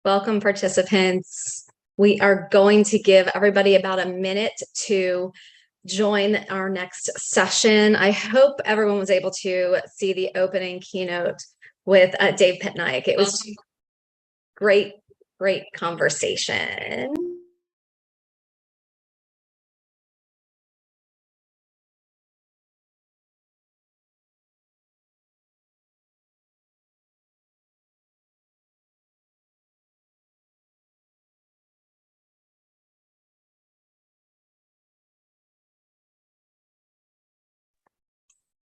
Welcome, participants. We are going to give everybody about a minute to join our next session. I hope everyone was able to see the opening keynote with Dave Pitnaik. It was great conversation.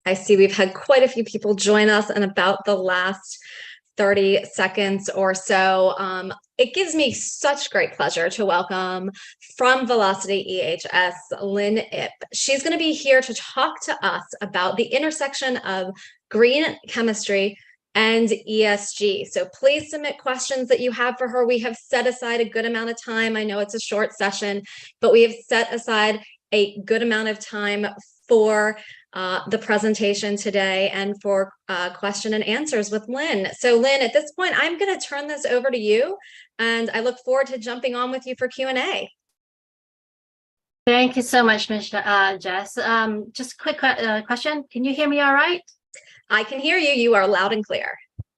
I see we've had quite a few people join us in about the last 30 seconds or so. It gives me such great pleasure to welcome from VelocityEHS, Lyn Ip. She's going to be here to talk to us about the intersection of green chemistry and ESG. So please submit questions that you have for her. We have set aside a good amount of time. I know it's a short session, but we have set aside a good amount of time for the presentation today and for question and answers with Lyn. So Lyn, at this point, I'm going to turn this over to you, and I look forward to jumping on with you for Q&A. Thank you so much, Ms. Jess. Just a quick question. Can you hear me all right? I can hear you. You are loud and clear.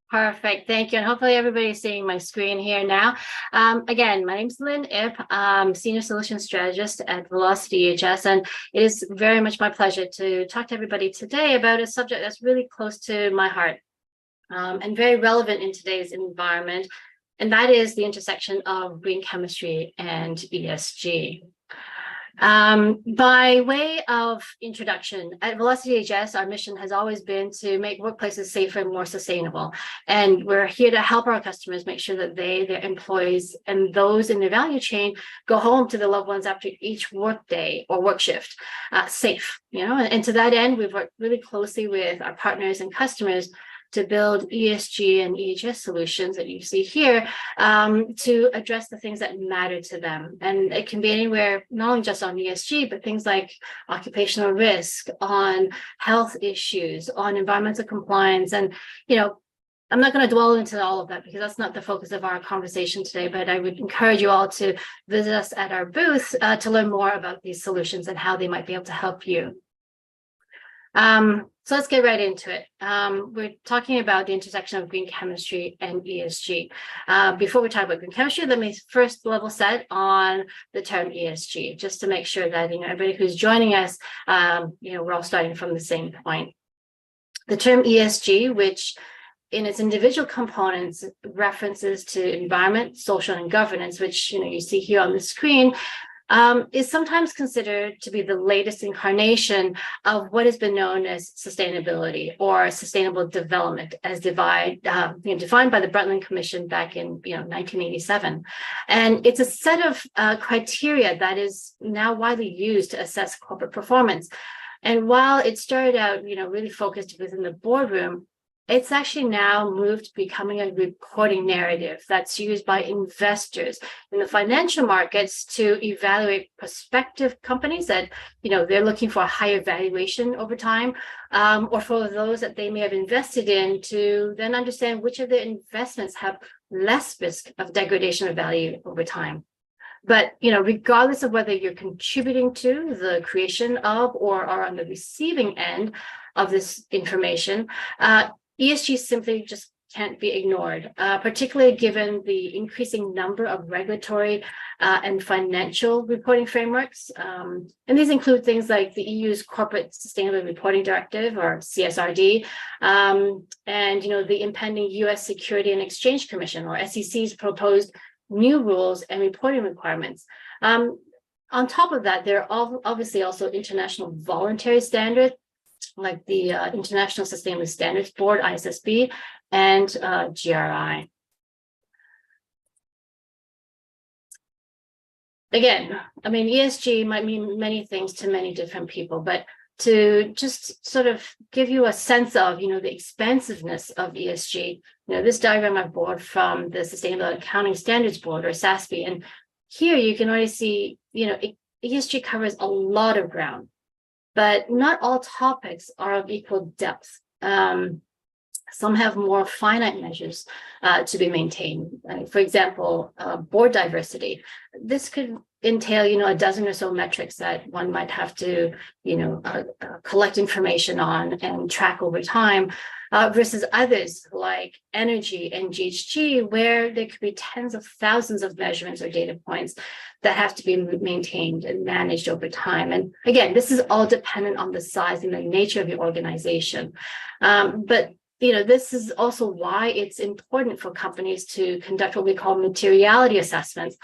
Perfect. Thank you. And hopefully everybody's seeing my screen here now. Again, my name is Lyn Ip. I'm Senior Solution Strategist at VelocityEHS, and it is very much my pleasure to talk to everybody today about a subject that's really close to my heart and very relevant in today's environment, and that is the intersection of green chemistry and ESG. By way of introduction, at VelocityEHS, our mission has always been to make workplaces safer and more sustainable. And we're here to help our customers make sure that they, their employees, and those in their value chain go home to their loved ones after each workday or work shift safe. And to that end, we've worked really closely with our partners and customers to build ESG and EHS solutions that you see here to address the things that matter to them. And it can be anywhere, not only just on ESG, but things like occupational risk, on health issues, on environmental compliance. And, I'm not going to dwell into all of that because that's not the focus of our conversation today, but I would encourage you all to visit us at our booth to learn more about these solutions and how they might be able to help you. So let's get right into it. We're talking about the intersection of green chemistry and ESG. Before we talk about green chemistry, let me first level set on the term ESG, just to make sure that everybody who's joining us, we're all starting from the same point. The term ESG, which in its individual components references to environment, social, and governance, which you see here on the screen, is sometimes considered to be the latest incarnation of what has been known as sustainability or sustainable development, as defined by the Brundtland Commission back in 1987. And it's a set of criteria that is now widely used to assess corporate performance. And while it started out, really focused within the boardroom, it's actually now moved to becoming a reporting narrative that's used by investors in the financial markets to evaluate prospective companies that, they're looking for a higher valuation over time, or for those that they may have invested in to then understand which of their investments have less risk of degradation of value over time. But, regardless of whether you're contributing to the creation of or are on the receiving end of this information, ESG simply just can't be ignored, particularly given the increasing number of regulatory and financial reporting frameworks. And these include things like the EU's Corporate Sustainability Reporting Directive, or CSRD, and the impending US Security and Exchange Commission, or SEC's proposed new rules and reporting requirements. On top of that, there are obviously also international voluntary standards, like the International Sustainability Standards Board, ISSB, and GRI. Again, ESG might mean many things to many different people, but to just sort of give you a sense of, the expansiveness of ESG, this diagram I brought from the Sustainable Accounting Standards Board, or SASB, and here you can already see, ESG covers a lot of ground, but not all topics are of equal depth. Some have more finite measures to be maintained. For example, board diversity. This could entail, a dozen or so metrics that one might have to, collect information on and track over time, versus others like energy and GHG, where there could be tens of thousands of measurements or data points that have to be maintained and managed over time. And again, this is all dependent on the size and the nature of your organization. But this is also why it's important for companies to conduct what we call materiality assessments.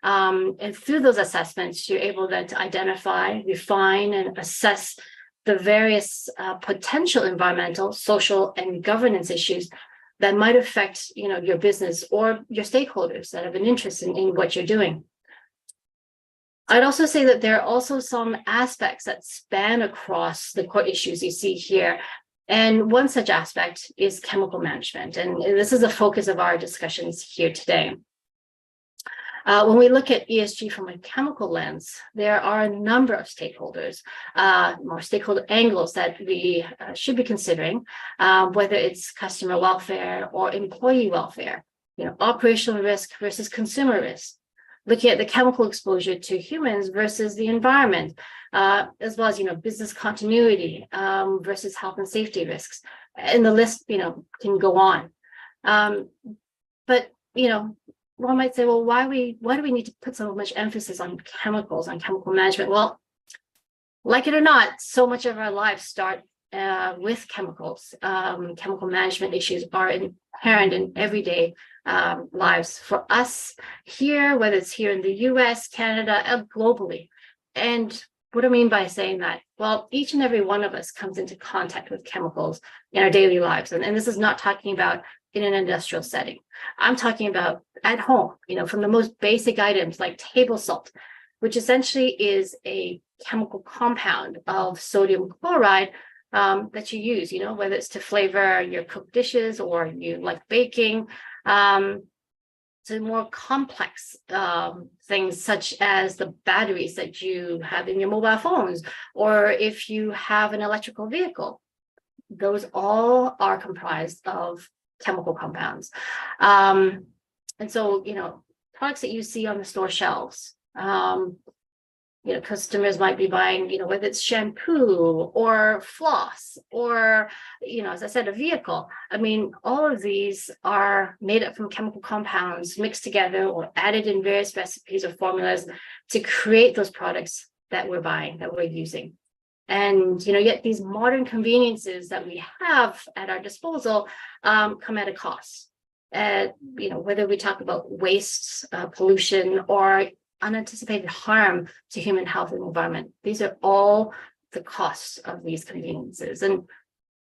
And through those assessments, you're able then to identify, refine, and assess the various potential environmental, social, and governance issues that might affect, your business or your stakeholders that have an interest in what you're doing. I'd also say that there are also some aspects that span across the core issues you see here. And one such aspect is chemical management. And this is the focus of our discussions here today. When we look at ESG from a chemical lens, there are a number of stakeholders, more stakeholder angles that we should be considering, whether it's customer welfare or employee welfare, operational risk versus consumer risk, looking at the chemical exposure to humans versus the environment, as well as, business continuity versus health and safety risks. And the list, can go on. But, one might say, well, why do we need to put so much emphasis on chemicals, on chemical management? Well, like it or not, so much of our lives start with chemicals. Chemical management issues are inherent in everyday lives for us here, whether it's here in the US, Canada, and globally. And what do I mean by saying that? Well, each and every one of us comes into contact with chemicals in our daily lives. And this is not talking about in an industrial setting. I'm talking about at home, from the most basic items like table salt, which essentially is a chemical compound of sodium chloride that you use, whether it's to flavor your cooked dishes or you like baking, to more complex things such as the batteries that you have in your mobile phones, or if you have an electrical vehicle. Those all are comprised of chemical compounds. And so, products that you see on the store shelves, customers might be buying, whether it's shampoo or floss or, as I said, a vehicle. I mean, all of these are made up from chemical compounds mixed together or added in various recipes or formulas to create those products that we're buying, that we're using. And, yet these modern conveniences that we have at our disposal come at a cost. Whether we talk about waste, pollution, or unanticipated harm to human health and environment, these are all the costs of these conveniences. And,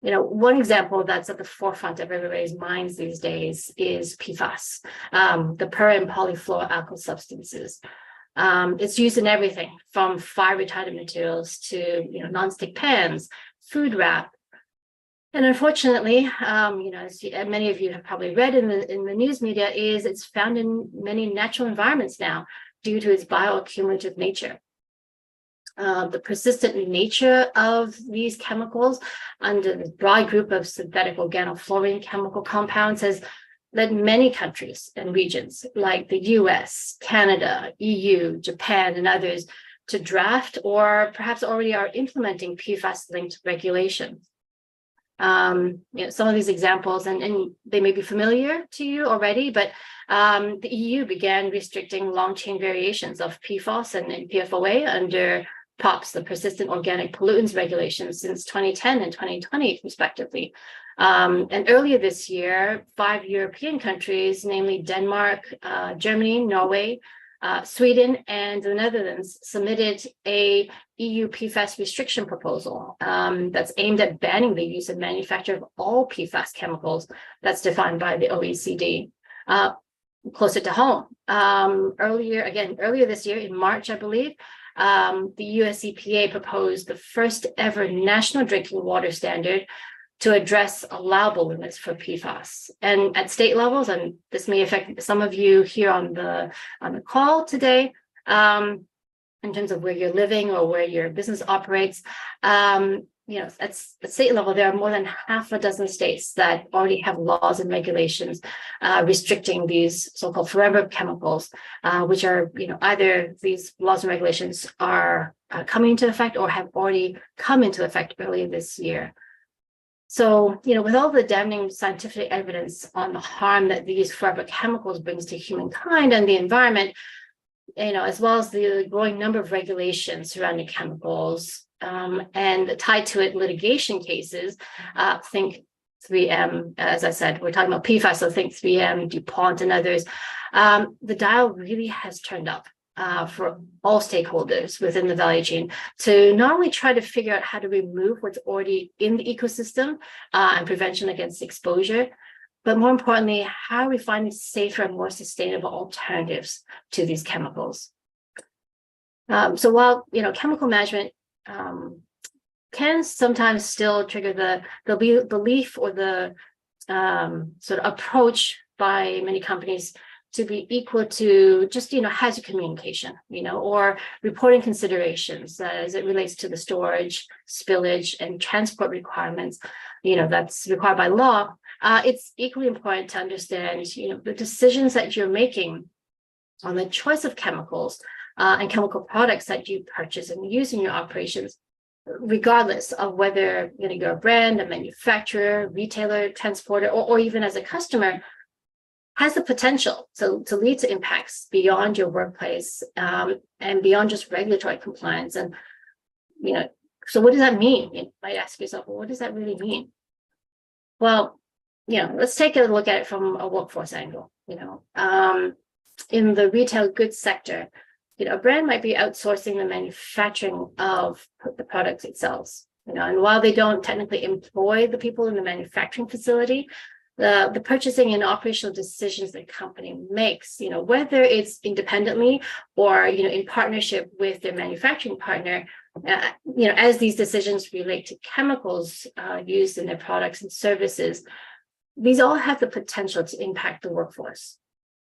one example that's at the forefront of everybody's minds these days is PFAS, the per and polyfluoroalkyl substances. It's used in everything from fire retardant materials to, nonstick pans, food wrap. And unfortunately, as many of you have probably read in the news media, it's found in many natural environments now due to its bioaccumulative nature. The persistent nature of these chemicals under the broad group of synthetic organofluorine chemical compounds has led many countries and regions like the US, Canada, EU, Japan, and others to draft or perhaps already are implementing PFAS-linked regulations. Some of these examples, and they may be familiar to you already, but the EU began restricting long-chain variations of PFOS and PFOA under POPs, the Persistent Organic Pollutants Regulations, since 2010 and 2020, respectively. And earlier this year, 5 European countries, namely Denmark, Germany, Norway, Sweden, and the Netherlands, submitted a EU PFAS restriction proposal that's aimed at banning the use and manufacture of all PFAS chemicals that's defined by the OECD. Closer to home, earlier this year, in March, I believe, the US EPA proposed the first ever national drinking water standard to address allowable limits for PFAS. And at state levels, and this may affect some of you here on the call today, in terms of where you're living or where your business operates, at state level, there are more than half a dozen states that already have laws and regulations restricting these so-called forever chemicals, which are, either these laws and regulations are coming into effect or have already come into effect earlier this year. So, with all the damning scientific evidence on the harm that these forever chemicals brings to humankind and the environment, as well as the growing number of regulations surrounding chemicals, and tied to it litigation cases, think 3M, as I said, we're talking about PFAS, so think 3M, DuPont, and others. The dial really has turned up for all stakeholders within the value chain to not only try to figure out how to remove what's already in the ecosystem and prevention against exposure, but more importantly, how are we finding safer and more sustainable alternatives to these chemicals? So while chemical management can sometimes still trigger the belief or the sort of approach by many companies to be equal to just hazard communication, or reporting considerations as it relates to the storage, spillage, and transport requirements, that's required by law. It's equally important to understand, the decisions that you're making on the choice of chemicals and chemical products that you purchase and use in your operations, regardless of whether you're a brand, a manufacturer, retailer, transporter, or even as a customer, has the potential to lead to impacts beyond your workplace and beyond just regulatory compliance. And, so what does that mean? You might ask yourself, well, what does that really mean? Well, let's take a look at it from a workforce angle. In the retail goods sector, a brand might be outsourcing the manufacturing of the products it sells. And while they don't technically employ the people in the manufacturing facility, the purchasing and operational decisions the company makes, whether it's independently or in partnership with their manufacturing partner, as these decisions relate to chemicals used in their products and services, these all have the potential to impact the workforce.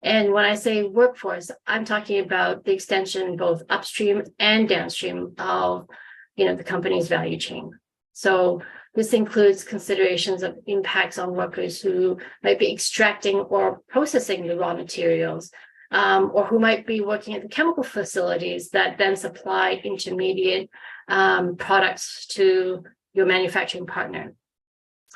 And when I say workforce, I'm talking about the extension both upstream and downstream of the company's value chain. So this includes considerations of impacts on workers who might be extracting or processing the raw materials, or who might be working at the chemical facilities that then supply intermediate products to your manufacturing partner,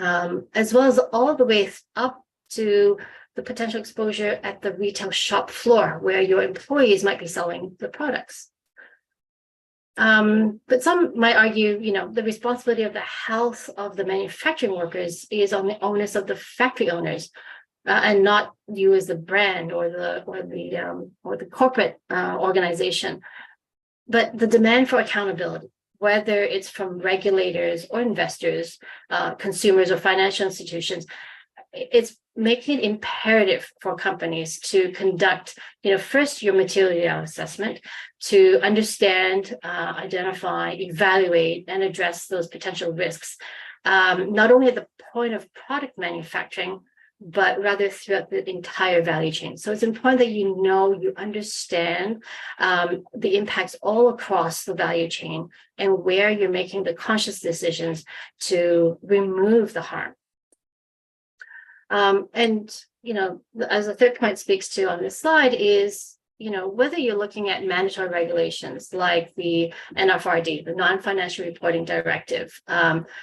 as well as all the way up to the potential exposure at the retail shop floor where your employees might be selling the products. But some might argue, the responsibility of the health of the manufacturing workers is on the onus of the factory owners, and not you as the brand or the corporate organization. But the demand for accountability, whether it's from regulators or investors, consumers or financial institutions, it's making it imperative for companies to conduct, first your material assessment to understand, identify, evaluate, and address those potential risks, not only at the point of product manufacturing, but rather throughout the entire value chain. So it's important that you understand the impacts all across the value chain and where you're making the conscious decisions to remove the harm. And, as the third point speaks to on this slide is, whether you're looking at mandatory regulations like the NFRD, the Non-Financial Reporting Directive,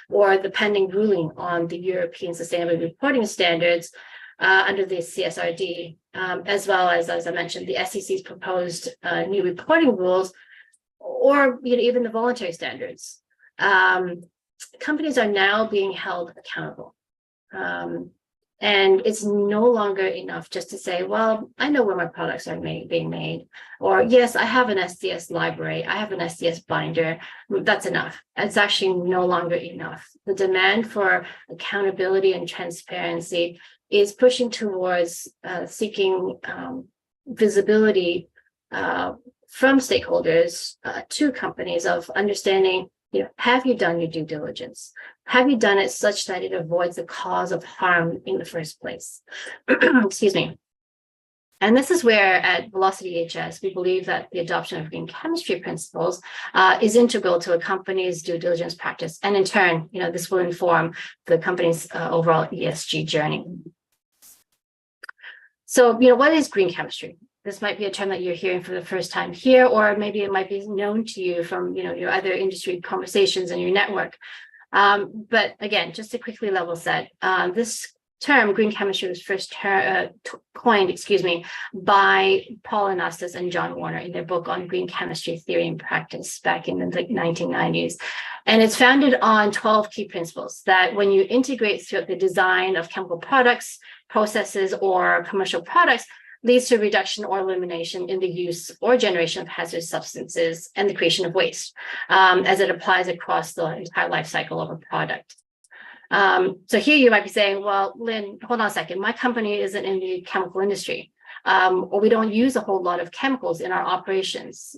or the pending ruling on the European Sustainability Reporting Standards under the CSRD, as well as I mentioned, the SEC's proposed new reporting rules, or even the voluntary standards. Companies are now being held accountable. And it's no longer enough just to say, well, I know where my products are being made, or yes, I have an SDS library, I have an SDS binder. That's enough. It's actually no longer enough. The demand for accountability and transparency is pushing towards seeking visibility from stakeholders to companies of understanding, have you done your due diligence? Have you done it such that it avoids the cause of harm in the first place? Excuse me. And this is where at VelocityEHS, we believe that the adoption of green chemistry principles is integral to a company's due diligence practice. And in turn, this will inform the company's overall ESG journey. So, what is green chemistry? This might be a term that you're hearing for the first time here, or maybe it might be known to you from, your other industry conversations and your network. But again, just to quickly level set, this term, green chemistry, was first coined, by Paul Anastas and John Warner in their book on green chemistry theory and practice back in the 1990s. And it's founded on 12 key principles that when you integrate throughout the design of chemical products, processes, or commercial products, leads to reduction or elimination in the use or generation of hazardous substances and the creation of waste, as it applies across the entire life cycle of a product. So here you might be saying, well, Lyn, hold on a second. My company isn't in the chemical industry, or we don't use a whole lot of chemicals in our operations.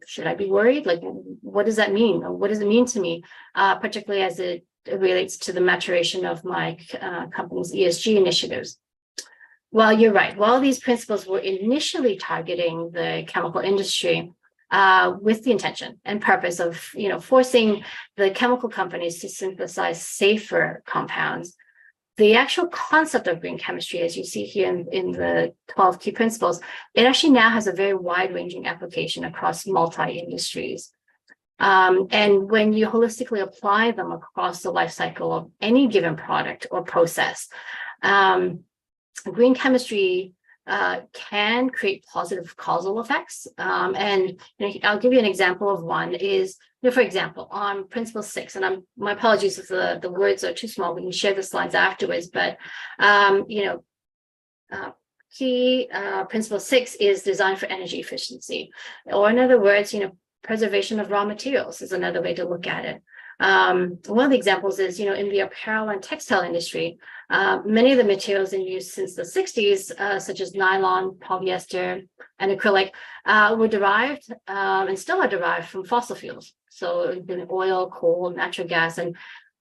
Should I be worried? Like, what does that mean? Or what does it mean to me, particularly as it relates to the maturation of my company's ESG initiatives? Well, you're right. While these principles were initially targeting the chemical industry, with the intention and purpose of, forcing the chemical companies to synthesize safer compounds, the actual concept of green chemistry, as you see here in the 12 key principles, it actually now has a very wide-ranging application across multi-industries. And when you holistically apply them across the life cycle of any given product or process, green chemistry can create positive causal effects. And I'll give you an example of one is, for example, on principle 6, and my apologies if the words are too small, we can share the slides afterwards, but, key principle 6 is design for energy efficiency, or in other words, preservation of raw materials is another way to look at it. One of the examples is, in the apparel and textile industry, many of the materials in use since the 60s, such as nylon, polyester, and acrylic, were derived and still are derived from fossil fuels. So oil, coal, natural gas, and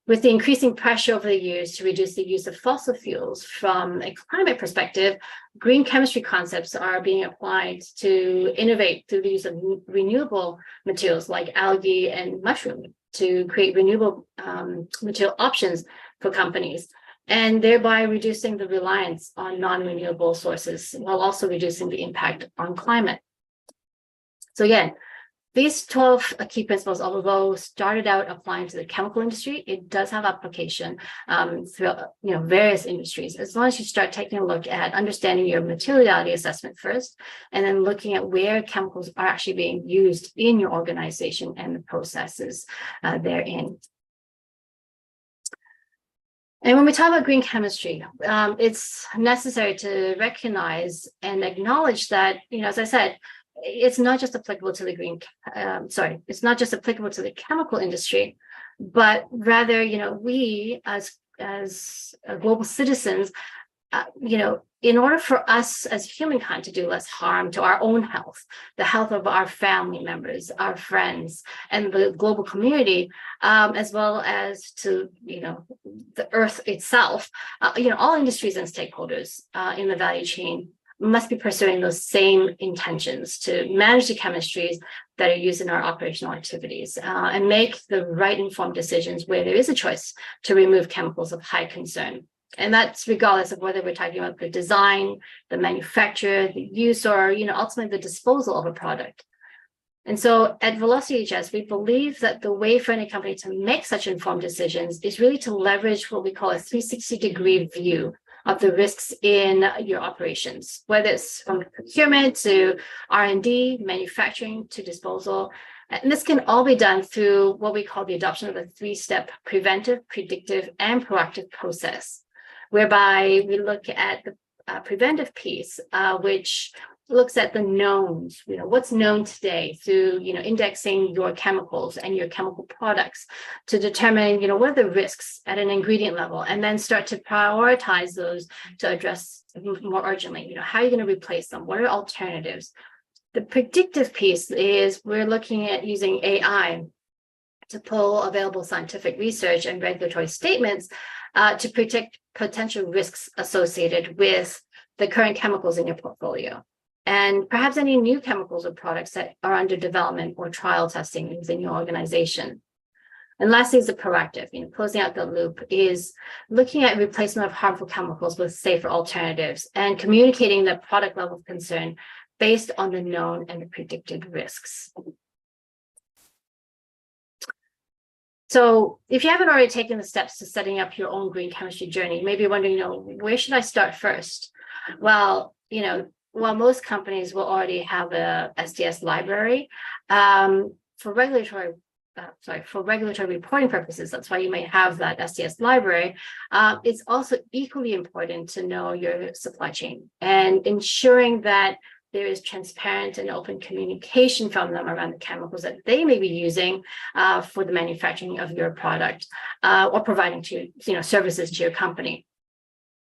with the increasing pressure over the years to reduce the use of fossil fuels from a climate perspective, green chemistry concepts are being applied to innovate through the use of renewable materials like algae and mushroom to create renewable material options for companies, and thereby reducing the reliance on non-renewable sources while also reducing the impact on climate. So again, these 12 key principles, although started out applying to the chemical industry, it does have application throughout various industries, as long as you start taking a look at understanding your materiality assessment first, and then looking at where chemicals are actually being used in your organization and the processes therein. And when we talk about green chemistry, it's necessary to recognize and acknowledge that, as I said, it's not just applicable to the it's not just applicable to the chemical industry, but rather, we as global citizens, in order for us as humankind to do less harm to our own health, the health of our family members, our friends, and the global community, as well as to, the earth itself, all industries and stakeholders in the value chain must be pursuing those same intentions to manage the chemistries that are used in our operational activities and make the right informed decisions where there is a choice to remove chemicals of high concern. And that's regardless of whether we're talking about the design, the manufacture, the use, or ultimately the disposal of a product. And so at VelocityEHS, we believe that the way for any company to make such informed decisions is really to leverage what we call a 360-degree view of the risks in your operations, whether it's from procurement to R&D, manufacturing to disposal. And this can all be done through what we call the adoption of a 3-step preventive, predictive, and proactive process, whereby we look at the preventive piece, which looks at the knowns, what's known today through, indexing your chemicals and your chemical products to determine, what are the risks at an ingredient level, and then start to prioritize those to address more urgently. How are you going to replace them? What are alternatives? The predictive piece is we're looking at using AI to pull available scientific research and regulatory statements to predict potential risks associated with the current chemicals in your portfolio, and perhaps any new chemicals or products that are under development or trial testing within your organization. And lastly is the proactive, closing out the loop is looking at replacement of harmful chemicals with safer alternatives and communicating the product level of concern based on the known and the predicted risks. So if you haven't already taken the steps to setting up your own green chemistry journey, you may be wondering, where should I start first? Well, while most companies will already have a SDS library, for regulatory reporting purposes, that's why you may have that SDS library. It's also equally important to know your supply chain and ensuring that there is transparent and open communication from them around the chemicals that they may be using for the manufacturing of your product or providing services to your company.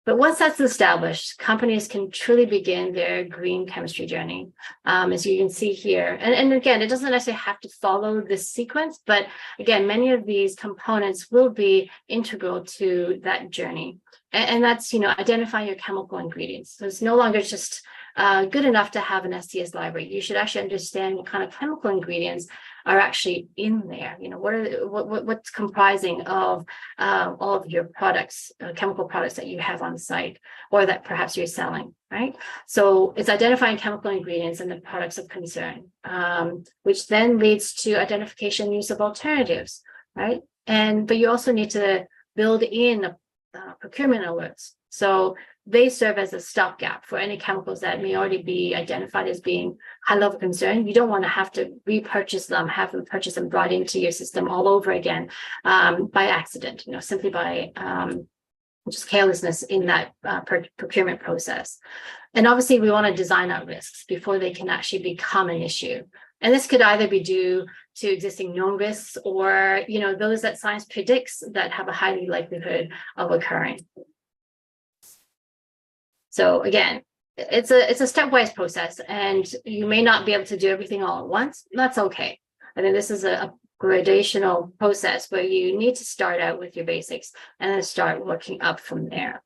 But once that's established, companies can truly begin their green chemistry journey, as you can see here. And again, it doesn't necessarily have to follow this sequence, but again, many of these components will be integral to that journey. And that's, identifying your chemical ingredients. So it's no longer just good enough to have an SDS library. You should actually understand what kind of chemical ingredients are actually in there. What's comprising of all of your products, chemical products that you have on site or that perhaps you're selling, right? So it's identifying chemical ingredients and the products of concern, which then leads to identification and use of alternatives, right? But you also need to build in procurement alerts. So they serve as a stopgap for any chemicals that may already be identified as being high level concern. You don't want to have to repurchase them, have them purchased and brought into your system all over again by accident, simply by just carelessness in that procurement process. And obviously, we want to design out risks before they can actually become an issue. And this could either be due to existing known risks or, those that science predicts that have a high likelihood of occurring. So again, it's a stepwise process, and you may not be able to do everything all at once. That's okay. I think this is a gradational process where you need to start out with your basics and then start working up from there.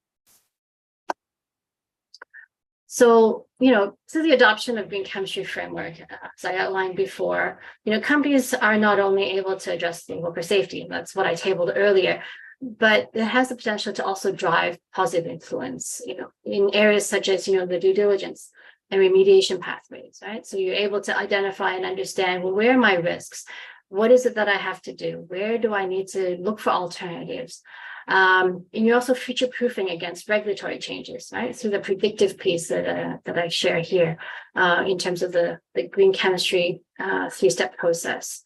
So, through the adoption of green chemistry framework, as I outlined before, companies are not only able to address the worker safety, and that's what I tabled earlier, but it has the potential to also drive positive influence, in areas such as, the due diligence and remediation pathways, right? So you're able to identify and understand, well, where are my risks? What is it that I have to do? Where do I need to look for alternatives? And you're also future-proofing against regulatory changes, right? Through the predictive piece that I share here in terms of the green chemistry three-step process.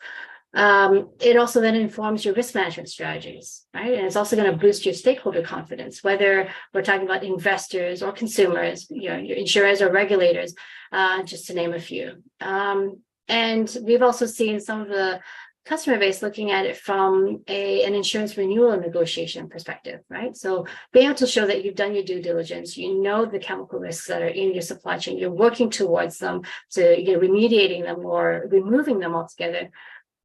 It also then informs your risk management strategies, right? And it's also going to boost your stakeholder confidence, whether we're talking about investors or consumers, your insurers or regulators, just to name a few. And we've also seen some of the customer base looking at it from an insurance renewal negotiation perspective, right? So being able to show that you've done your due diligence, the chemical risks that are in your supply chain, you're working towards them, to remediating them or removing them altogether.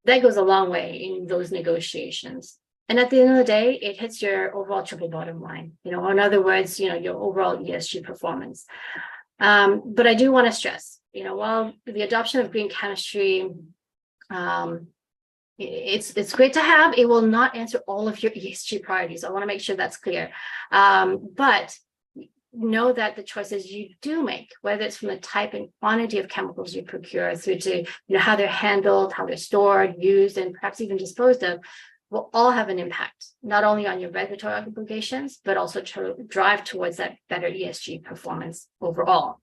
That goes a long way in those negotiations. And at the end of the day, it hits your overall triple bottom line, in other words, your overall ESG performance. But I do want to stress, while the adoption of green chemistry, it's great to have, it will not answer all of your ESG priorities. I want to make sure that's clear. But know that the choices you do make, whether it's from the type and quantity of chemicals you procure through to how they're handled, how they're stored, used, and perhaps even disposed of, will all have an impact, not only on your regulatory obligations, but also to drive towards that better ESG performance overall.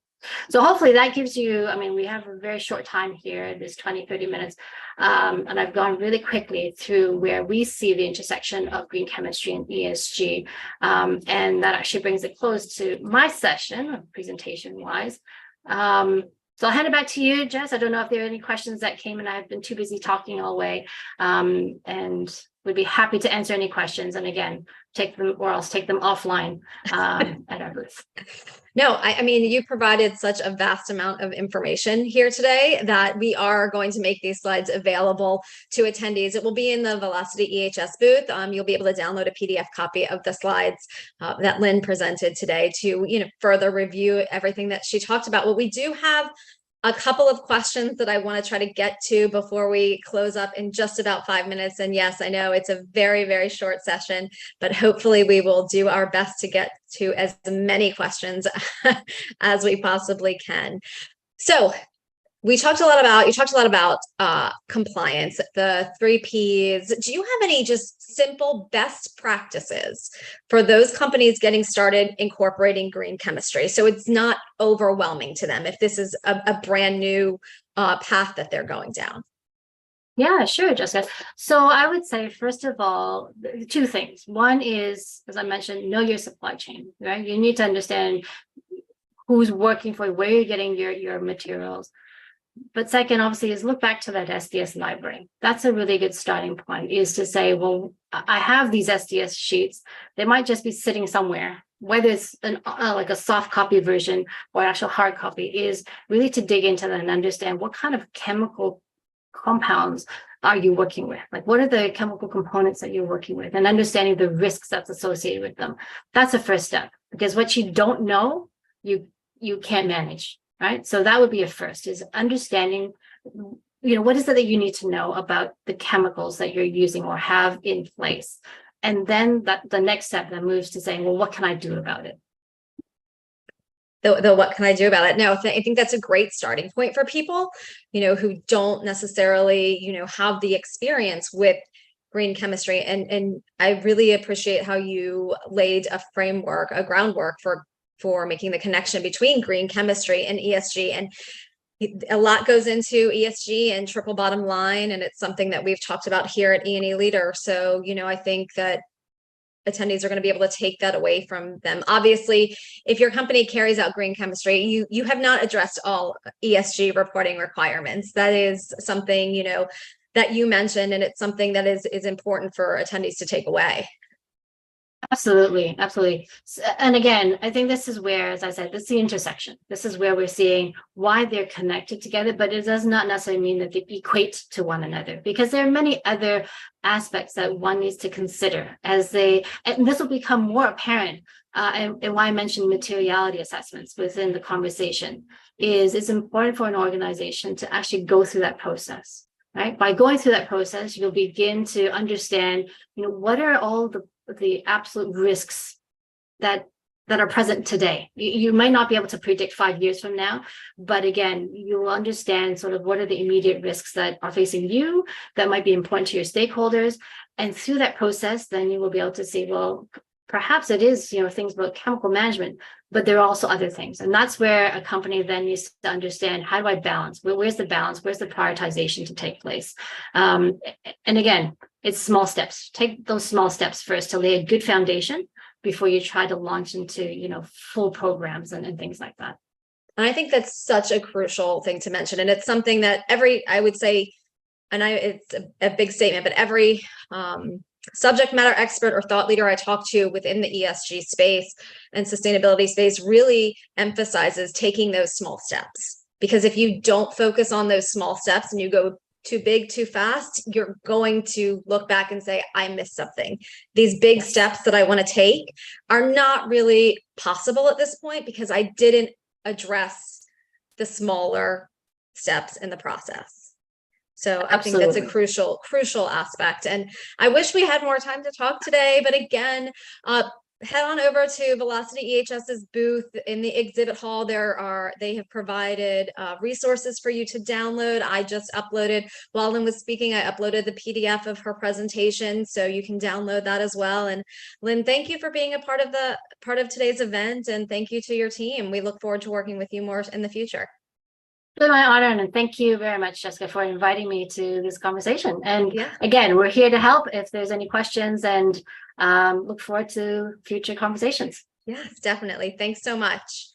So hopefully that gives you, we have a very short time here, this 20-30 minutes, and I've gone really quickly through where we see the intersection of green chemistry and ESG, and that actually brings a close to my session, presentation-wise. So I'll hand it back to you, Jess. I don't know if there are any questions that came in. I've been too busy talking all the way, and we'd be happy to answer any questions. And again, take them offline at our booth. No, I mean, you provided such a vast amount of information here today that we are going to make these slides available to attendees. It will be in the VelocityEHS booth. You'll be able to download a PDF copy of the slides that Lyn presented today to, further review everything that she talked about. What we do have a couple of questions that I want to try to get to before we close up in just about 5 minutes. And yes, I know it's a very, very short session, but hopefully we will do our best to get to as many questions as we possibly can. So you talked a lot about compliance, the 3 Ps. Do you have any just simple best practices for those companies getting started incorporating green chemistry, so it's not overwhelming to them if this is a brand new path that they're going down? Yeah, sure, Jessica. So I would say, first of all, 2 things. One is, as I mentioned, know your supply chain, right? You need to understand who's working for you, where you're getting your materials. But second, obviously, is look back to that SDS library. That's a really good starting point, is to say, well, I have these SDS sheets. They might just be sitting somewhere, whether it's like a soft copy version or actual hard copy, is really to dig into that and understand what kind of chemical compounds are you working with? Like, what are the chemical components that you're working with, and understanding the risks that's associated with them. That's the first step, because what you don't know, you can't manage. Right. So that would be a first, is understanding, what is it that you need to know about the chemicals that you're using or have in place. And then the next step that moves to saying, well, what can I do about it? The what can I do about it? No, I think that's a great starting point for people, who don't necessarily, have the experience with green chemistry. And I really appreciate how you laid a framework, a groundwork for making the connection between green chemistry and ESG. And a lot goes into ESG and triple bottom line, and it's something that we've talked about here at E&E Leader. So, I think that attendees are going to be able to take that away from them. Obviously, if your company carries out green chemistry, you have not addressed all ESG reporting requirements. That is something, that you mentioned, and it's something that is important for attendees to take away. Absolutely. And again, I think this is where, as I said, this is the intersection. This is where we're seeing why they're connected together, but it does not necessarily mean that they equate to one another, because there are many other aspects that one needs to consider and this will become more apparent, and why I mentioned materiality assessments within the conversation, is it's important for an organization to actually go through that process, right? By going through that process, you'll begin to understand, what are all the absolute risks that are present today. You might not be able to predict 5 years from now, but again, you will understand sort of what are the immediate risks that are facing you that might be important to your stakeholders. And through that process, then you will be able to see, well, perhaps it is, things about chemical management, but there are also other things. And that's where a company then needs to understand, how do I balance? Where's the balance? Where's the prioritization to take place? And again, it's small steps. Take those small steps first to lay a good foundation before you try to launch into, full programs and things like that. And I think that's such a crucial thing to mention. And it's something that I would say, it's a big statement, but every subject matter expert or thought leader I talk to within the ESG space and sustainability space really emphasizes taking those small steps. Because if you don't focus on those small steps and you go too big, too fast, you're going to look back and say, I missed something. These big steps that I want to take are not really possible at this point because I didn't address the smaller steps in the process. So I think that's a crucial aspect. And I wish we had more time to talk today, but again, head on over to VelocityEHS's booth in the exhibit hall. They have provided resources for you to download. I just uploaded, while Lyn was speaking, I uploaded the PDF of her presentation, so you can download that as well. And Lyn, thank you for being a part of today's event, and thank you to your team. We look forward to working with you more in the future. It's been my honor, and thank you very much, Jessica, for inviting me to this conversation. And again, we're here to help if there's any questions, and look forward to future conversations. Yes, definitely. Thanks so much.